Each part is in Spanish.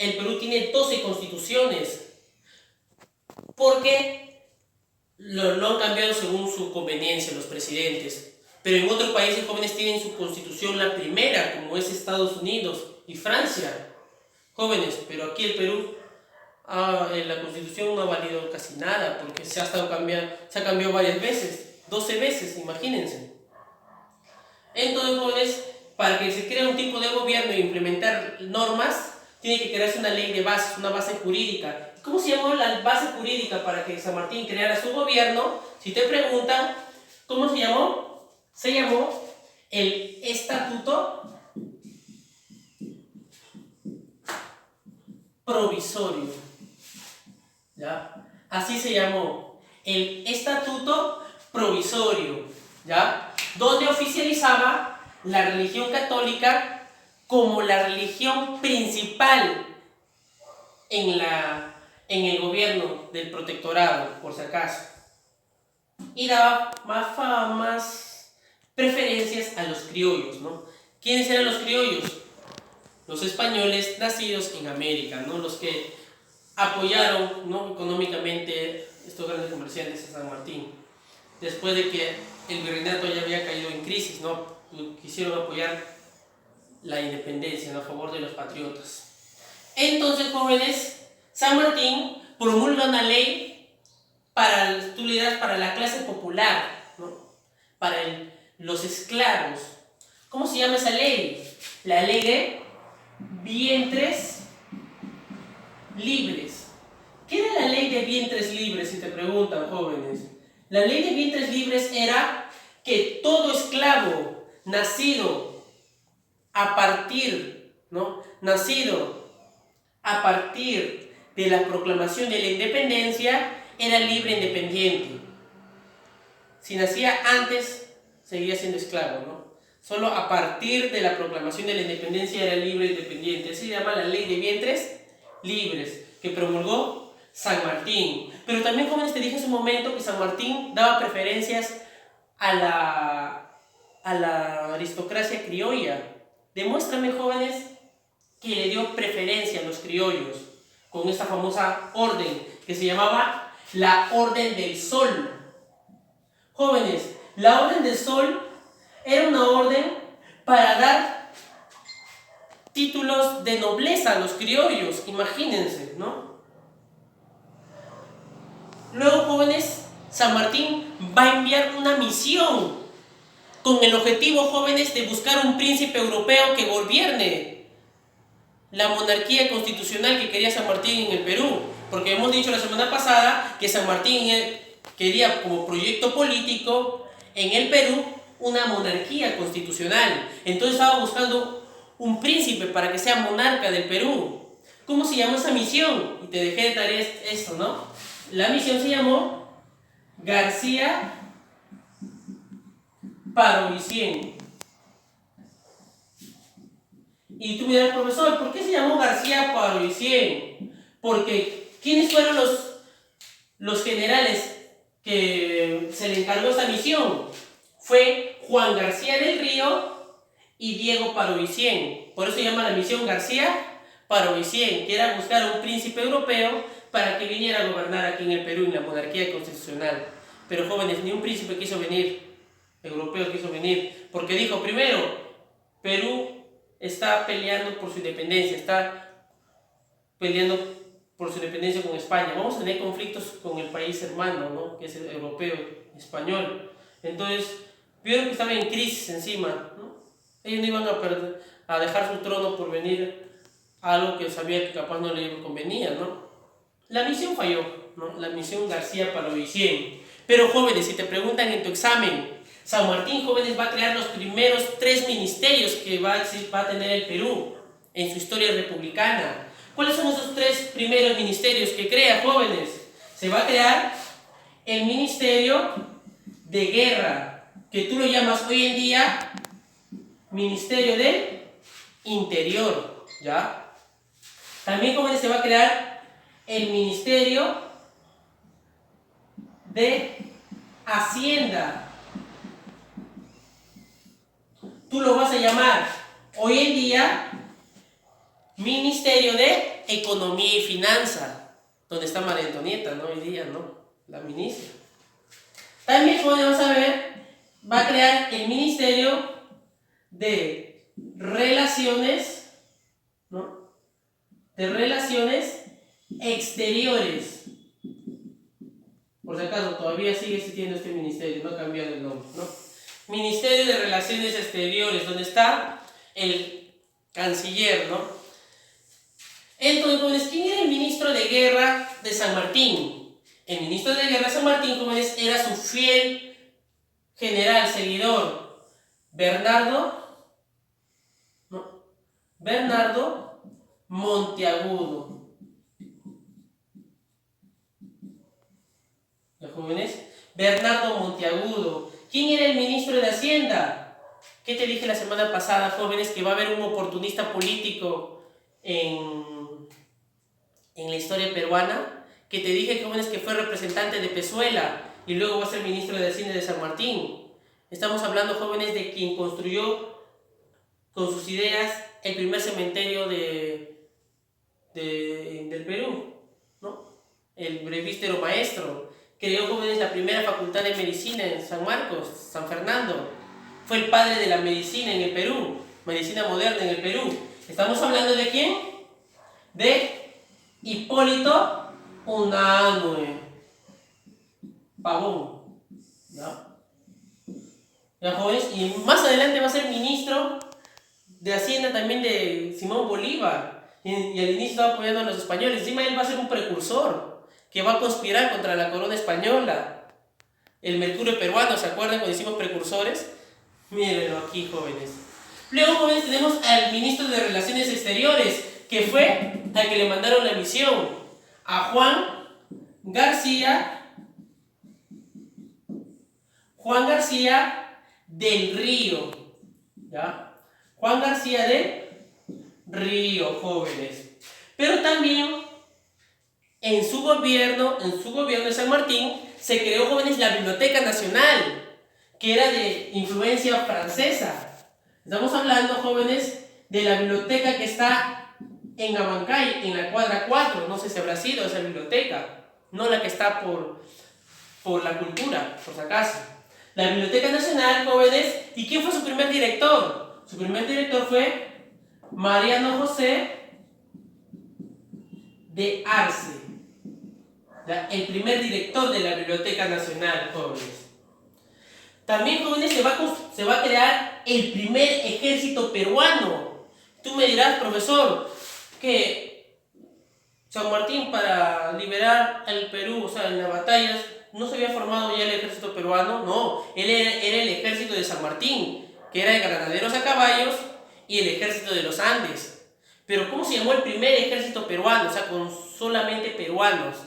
el Perú tiene 12 constituciones, porque lo han cambiado según su conveniencia los presidentes. Pero en otros países, jóvenes, tienen su constitución la primera, como es Estados Unidos y Francia. Jóvenes, pero aquí el Perú, la constitución no ha valido casi nada, porque se ha cambiado varias veces, 12 veces, imagínense. Entonces, jóvenes, para que se cree un tipo de gobierno e implementar normas, tiene que crearse una ley de bases, una base jurídica. ¿Cómo se llamó la base jurídica para que San Martín creara su gobierno? Si te preguntan, ¿cómo se llamó? Se llamó el Estatuto Provisorio. ¿Ya? Así se llamó, el Estatuto Provisorio, ¿ya? Donde oficializaba la religión católica como la religión principal en el gobierno del protectorado, por si acaso. Y daba más preferencias a los criollos, ¿no? ¿Quiénes eran los criollos? Los españoles nacidos en América, ¿no? Los que apoyaron, ¿no?, económicamente estos grandes comerciantes a San Martín. Después de que el virreinato ya había caído en crisis, ¿no?, quisieron apoyar la independencia, ¿no?, a favor de los patriotas. Entonces, jóvenes, San Martín promulga una ley para la clase popular, ¿no?, para los esclavos. ¿Cómo se llama esa ley? La ley de vientres libres. ¿Qué era la ley de vientres libres, si te preguntan, jóvenes? La ley de vientres libres era que todo esclavo nacido a partir de la proclamación de la independencia era libre e independiente. Si nacía antes, seguía siendo esclavo, ¿no? Solo a partir de la proclamación de la independencia era libre e independiente. Así se llama la ley de vientres libres, que promulgó San Martín. Pero también, jóvenes, te dije hace un momento que San Martín daba preferencias a la aristocracia criolla. Demuéstrame, jóvenes, que le dio preferencia a los criollos con esta famosa orden que se llamaba la Orden del Sol. Jóvenes, la Orden del Sol era una orden para dar títulos de nobleza a los criollos, imagínense, ¿no? Luego, jóvenes, San Martín va a enviar una misión con el objetivo, jóvenes, de buscar un príncipe europeo que gobierne la monarquía constitucional que quería San Martín en el Perú. Porque hemos dicho la semana pasada que San Martín quería como proyecto político en el Perú una monarquía constitucional. Entonces estaba buscando un príncipe para que sea monarca del Perú. ¿Cómo se llamó esa misión? Y te dejé de tarea esto, ¿no? La misión se llamó García Parovicien. Y tú me dirás, profesor, ¿por qué se llamó García Parovicien? Porque ¿quiénes fueron los generales que se le encargó esta misión? Fue Juan García del Río y Diego Parovicien. Por eso se llama la misión García Parovicien, que era buscar a un príncipe europeo para que viniera a gobernar aquí en el Perú en la monarquía constitucional. Pero, jóvenes, ni un príncipe quiso venir, europeo quiso venir, porque dijo, primero, Perú está peleando por su independencia, está peleando por su independencia con España. Vamos a tener conflictos con el país hermano, ¿no?, que es el europeo, español. Entonces, vieron que estaba en crisis encima, ¿no? Ellos no iban a dejar su trono por venir a algo que sabía que capaz no le convenía, ¿no? La misión falló, ¿no? La misión García Palovicien. Pero, jóvenes, si te preguntan en tu examen, San Martín, jóvenes, va a crear los primeros 3 ministerios que va a tener el Perú en su historia republicana. ¿Cuáles son esos 3 primeros ministerios que crea, jóvenes? Se va a crear el Ministerio de Guerra, que tú lo llamas hoy en día Ministerio del Interior, ¿ya? También, jóvenes, se va a crear el Ministerio de Hacienda. Tú lo vas a llamar hoy en día Ministerio de Economía y Finanza, donde está María Antonieta, ¿no? Hoy día, ¿no? La ministra. También podemos saber, va a crear el Ministerio de Relaciones, ¿no? De Relaciones Exteriores. Por si acaso, todavía sigue existiendo este ministerio, no ha cambiado el nombre, ¿no? Ministerio de Relaciones Exteriores, donde está el canciller, ¿no? Entonces, jóvenes, ¿quién era el ministro de Guerra de San Martín? El ministro de Guerra de San Martín, jóvenes, era su fiel general, seguidor, Bernardo Monteagudo. ¿Ya, jóvenes? Bernardo Monteagudo. ¿Quién era el ministro de Hacienda? ¿Qué te dije la semana pasada, jóvenes? Que va a haber un oportunista político en la historia peruana. Que te dije, jóvenes, que fue representante de Pezuela y luego va a ser ministro de Hacienda de San Martín. Estamos hablando, jóvenes, de quien construyó con sus ideas el primer cementerio del Perú, ¿no? El brevístero maestro. Creó, jóvenes, la primera facultad de medicina en San Marcos, San Fernando. Fue el padre de la medicina en el Perú, medicina moderna en el Perú. ¿Estamos hablando de quién? De Hipólito Unanue Pavón, ¿no? ¿Ya, jóvenes? Y más adelante va a ser ministro de Hacienda también de Simón Bolívar. Y al inicio estaba apoyando a los españoles. Encima él va a ser un precursor que va a conspirar contra la corona española. El Mercurio peruano, ¿se acuerdan cuando hicimos precursores? Mírenlo aquí, jóvenes. Luego, jóvenes, tenemos al ministro de Relaciones Exteriores, que fue al que le mandaron la misión, a Juan García del Río. ¿Ya? Juan García del Río, jóvenes. Pero también en su gobierno de San Martín, se creó, jóvenes, la Biblioteca Nacional, que era de influencia francesa. Estamos hablando, jóvenes, de la biblioteca que está en Abancay, en la cuadra 4. No sé si habrá sido esa biblioteca, no la que está por la cultura, por si acaso. La Biblioteca Nacional, jóvenes. ¿Y quién fue su primer director? Su primer director fue Mariano José de Arce, el primer director de la Biblioteca Nacional, jóvenes. También, jóvenes, se va a crear el primer ejército peruano. Tú me dirás, profesor, que San Martín, para liberar al Perú, o sea, en las batallas, ¿no se había formado ya el ejército peruano? No, él era el ejército de San Martín, que era de granaderos a caballos, y el ejército de los Andes. Pero ¿cómo se llamó el primer ejército peruano? O sea, con solamente peruanos,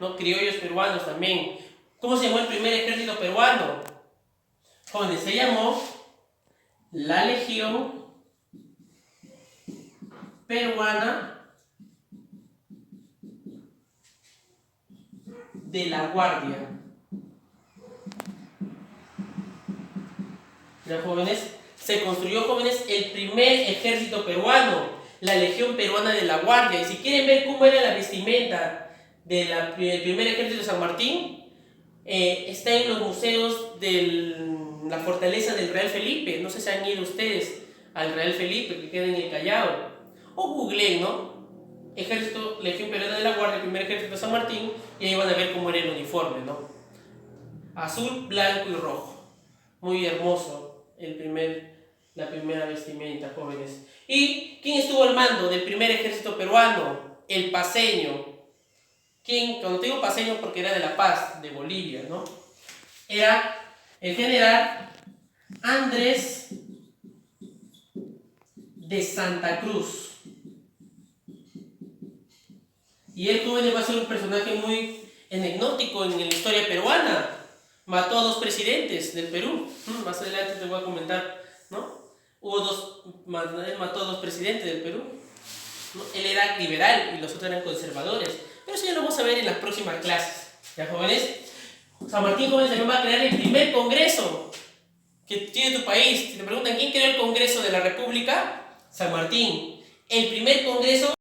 ¿no? Criollos peruanos también. ¿Cómo se llamó el primer ejército peruano? Jóvenes, se llamó la Legión Peruana de la Guardia. ¿Ya, jóvenes? Se construyó, jóvenes, el primer ejército peruano, la Legión Peruana de la Guardia. Y si quieren ver cómo era la vestimenta del primer ejército de San Martín, está en los museos de la fortaleza del Real Felipe. No sé si han ido ustedes al Real Felipe, que queda en el Callao. O googleen, ¿no? Ejército, Legión Peruana de la Guardia, el primer ejército de San Martín, y ahí van a ver cómo era el uniforme, ¿no? Azul, blanco y rojo. Muy hermoso la primera vestimenta, jóvenes. ¿Y quién estuvo al mando del primer ejército peruano? El paceño. ¿Quién? Cuando te digo paceño, porque era de La Paz, de Bolivia, ¿no? Era el general Andrés de Santa Cruz. Y él, jóvenes, va a ser un personaje muy enigmático en la historia peruana. Mató a 2 presidentes del Perú. Más adelante te voy a comentar, ¿no? Él mató a 2 presidentes del Perú, ¿no? Él era liberal y los otros eran conservadores. Pero eso ya lo vamos a ver en las próximas clases. ¿Ya, jóvenes? San Martín, jóvenes, también va a crear el primer congreso que tiene tu país. Si te preguntan quién creó el Congreso de la República, San Martín. el primer congreso